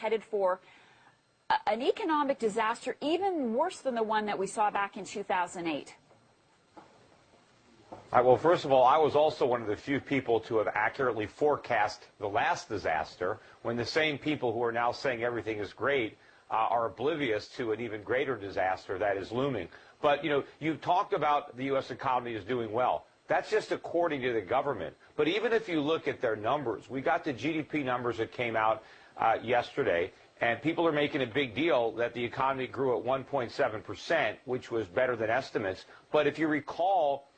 headed for an economic disaster even worse than the one that we saw back in 2008? Well, first of all, I was also one of the few people to have accurately forecast the last disaster, when the same people who are now saying everything is great are oblivious to an even greater disaster that is looming. But, you talked about the U.S. economy is doing well. That's just according to the government. But even if you look at their numbers, we got the GDP numbers that came out yesterday, and people are making a big deal that the economy grew at 1.7%, which was better than estimates. But if you recall,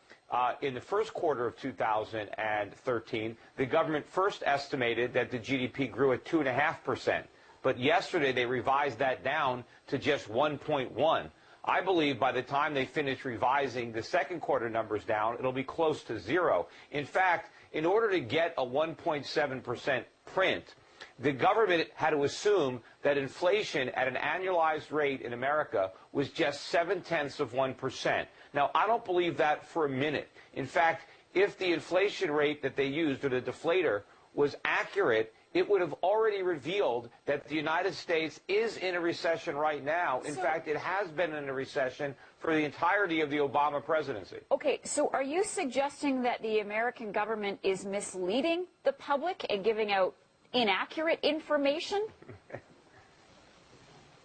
in the first quarter of 2013, the government first estimated that the GDP grew at 2.5%. But yesterday they revised that down to just 1.1. I believe by the time they finish revising the second quarter numbers down, it'll be close to zero. In fact, in order to get a 1.7% print, the government had to assume that inflation at an annualized rate in America was just 0.7%. Now, I don't believe that for a minute. In fact, if the inflation rate that they used, or the deflator, was accurate, it would have already revealed that the United States is in a recession right now. In fact, it has been in a recession for the entirety of the Obama presidency. Okay, so are you suggesting that the American government is misleading the public and giving out inaccurate information?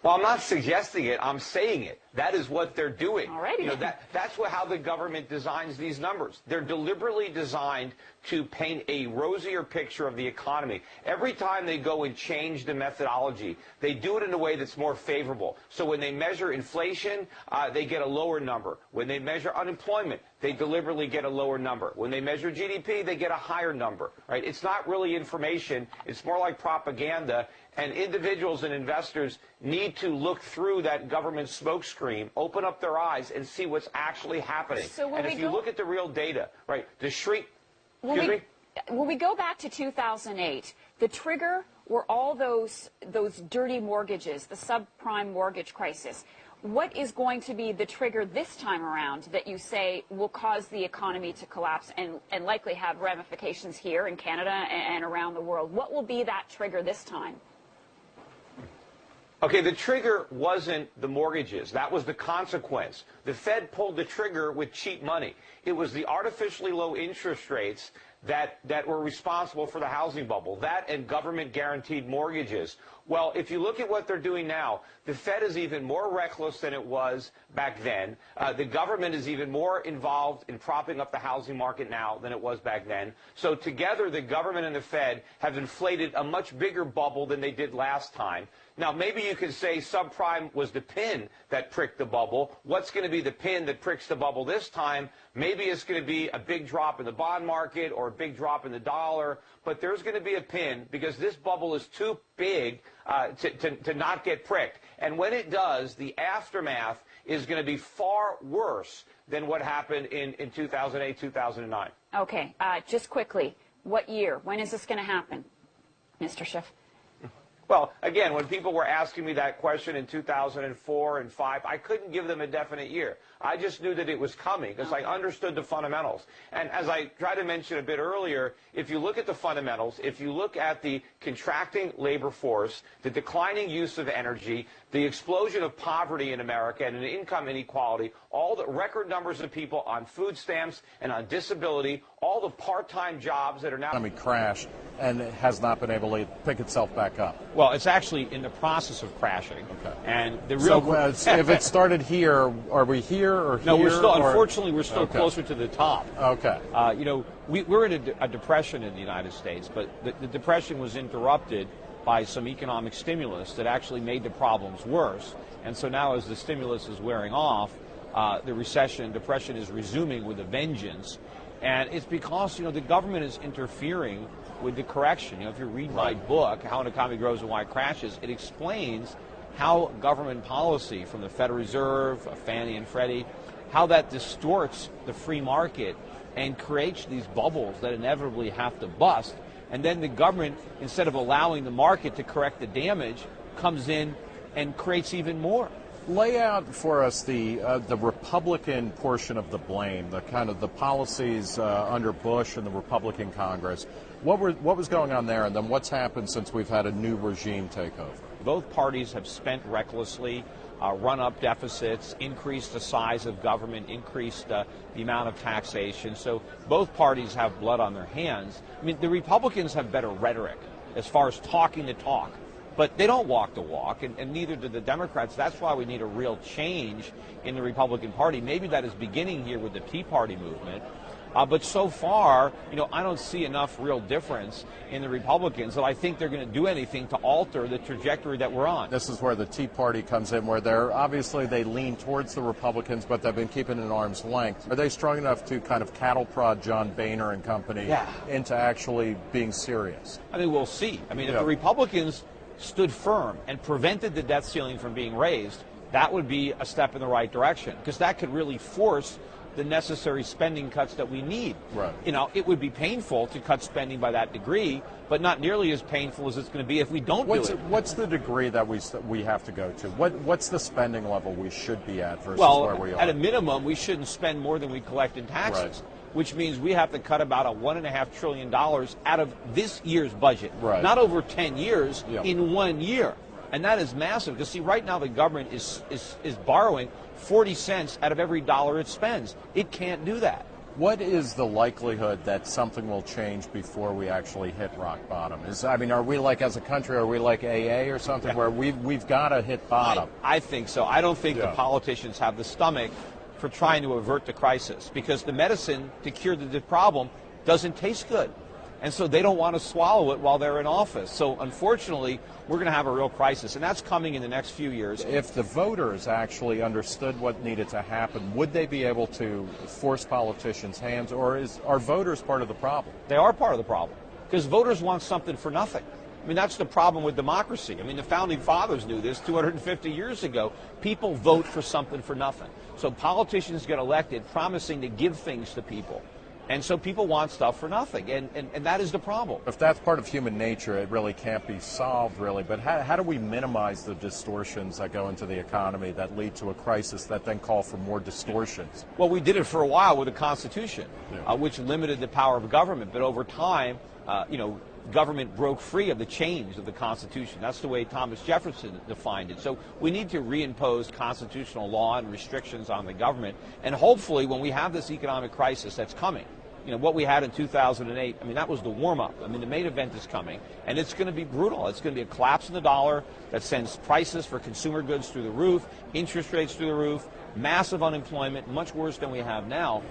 Well, I'm not suggesting it. I'm saying it. That is what they're doing. Alrighty. That's how the government designs these numbers. They're deliberately designed to paint a rosier picture of the economy. Every time they go and change the methodology, they do it in a way that's more favorable. So when they measure inflation, they get a lower number. When they measure unemployment, they deliberately get a lower number. When they measure GDP, they get a higher number. Right? It's not really information. It's more like propaganda. And individuals and investors need to look through that government smokescreen, open up their eyes, and see what's actually happening. So and if you look at the real data, right, the shrink... When we go back to 2008, the trigger were all those dirty mortgages, the subprime mortgage crisis. What is going to be the trigger this time around that you say will cause the economy to collapse and likely have ramifications here in Canada and around the world? What will be that trigger this time? Okay, the trigger wasn't the mortgages. That was the consequence. The Fed pulled the trigger with cheap money. It was the artificially low interest rates that were responsible for the housing bubble. That and government guaranteed mortgages. Well, if you look at what they're doing now, the Fed is even more reckless than it was back then. The government is even more involved in propping up the housing market now than it was back then. So together, the government and the Fed have inflated a much bigger bubble than they did last time. Now, maybe you could say subprime was the pin that pricked the bubble. What's going to be the pin that pricks the bubble this time? Maybe it's going to be a big drop in the bond market or a big drop in the dollar. But there's going to be a pin because this bubble is too big to not get pricked. And when it does, the aftermath is going to be far worse than what happened in 2008, 2009. Okay, just quickly, what year? When is this going to happen, Mr. Schiff? Well, again, when people were asking me that question in 2004 and 2005, I couldn't give them a definite year. I just knew that it was coming because I understood the fundamentals. And as I tried to mention a bit earlier, if you look at the fundamentals, if you look at the contracting labor force, the declining use of energy, the explosion of poverty in America and an income inequality, all the record numbers of people on food stamps and on disability, all the part-time jobs that are now... economy crashed and it has not been able to pick itself back up. Well, it's actually in the process of crashing. Okay. And the real... So if it started here, are we here or here? No, we're still, unfortunately, we're still closer to the top. Okay. We're in a depression in the United States, but the depression was interrupted by some economic stimulus that actually made the problems worse. And so now as the stimulus is wearing off, the depression is resuming with a vengeance. And it's because, the government is interfering with the correction. If you read my book, How an Economy Grows and Why It Crashes, it explains how government policy from the Federal Reserve, Fannie and Freddie, how that distorts the free market and creates these bubbles that inevitably have to bust. And then the government, instead of allowing the market to correct the damage, comes in and creates even more. Lay out for us the Republican portion of the blame, the kind of the policies under Bush and the Republican Congress. What was going on there, and then what's happened since we've had a new regime take over? Both parties have spent recklessly, run up deficits, increased the size of government, increased the amount of taxation. So both parties have blood on their hands. I mean, the Republicans have better rhetoric as far as talking the talk, but they don't walk the walk, and neither do the Democrats. That's why we need a real change in the Republican Party. Maybe that is beginning here with the Tea Party movement. But so far, I don't see enough real difference in the Republicans that I think they're going to do anything to alter the trajectory that we're on. This is where the Tea Party comes in, where they lean towards the Republicans, but they've been keeping an arm's length. Are they strong enough to kind of cattle prod John Boehner and company into actually being serious? I mean, we'll see. I mean, if the Republicans stood firm and prevented the debt ceiling from being raised, that would be a step in the right direction, because that could really force the necessary spending cuts that we need. Right. It would be painful to cut spending by that degree, but not nearly as painful as it's going to be if we don't do it. What's the degree that we have to go to? What's the spending level we should be at versus where we are? At a minimum, we shouldn't spend more than we collect in taxes, which means we have to cut about $1.5 trillion out of this year's budget, not over 10 years, in 1 year. And that is massive, because see, right now the government is borrowing 40 cents out of every dollar it spends. It can't do that. What is the likelihood that something will change before we actually hit rock bottom? Are we like, as a country, are we like AA or something where we've got to hit bottom? I think so. I don't think the politicians have the stomach for trying to avert the crisis, because the medicine to cure the problem doesn't taste good. And so they don't want to swallow it while they're in office. So unfortunately, we're going to have a real crisis, and that's coming in the next few years. If the voters actually understood what needed to happen, would they be able to force politicians' hands, or are voters part of the problem? They are part of the problem, because voters want something for nothing. I mean, that's the problem with democracy. I mean, the Founding Fathers knew this 250 years ago. People vote for something for nothing. So politicians get elected promising to give things to people. And so people want stuff for nothing, and that is the problem. If that's part of human nature, it really can't be solved, really. But how do we minimize the distortions that go into the economy that lead to a crisis that then call for more distortions? Well, we did it for a while with the Constitution, which limited the power of government. But over time, government broke free of the chains of the Constitution. That's the way Thomas Jefferson defined it. So we need to reimpose constitutional law and restrictions on the government. And hopefully, when we have this economic crisis that's coming, what we had in 2008, I mean, that was the warm-up. I mean, the main event is coming, and it's going to be brutal. It's going to be a collapse in the dollar that sends prices for consumer goods through the roof, interest rates through the roof, massive unemployment, much worse than we have now.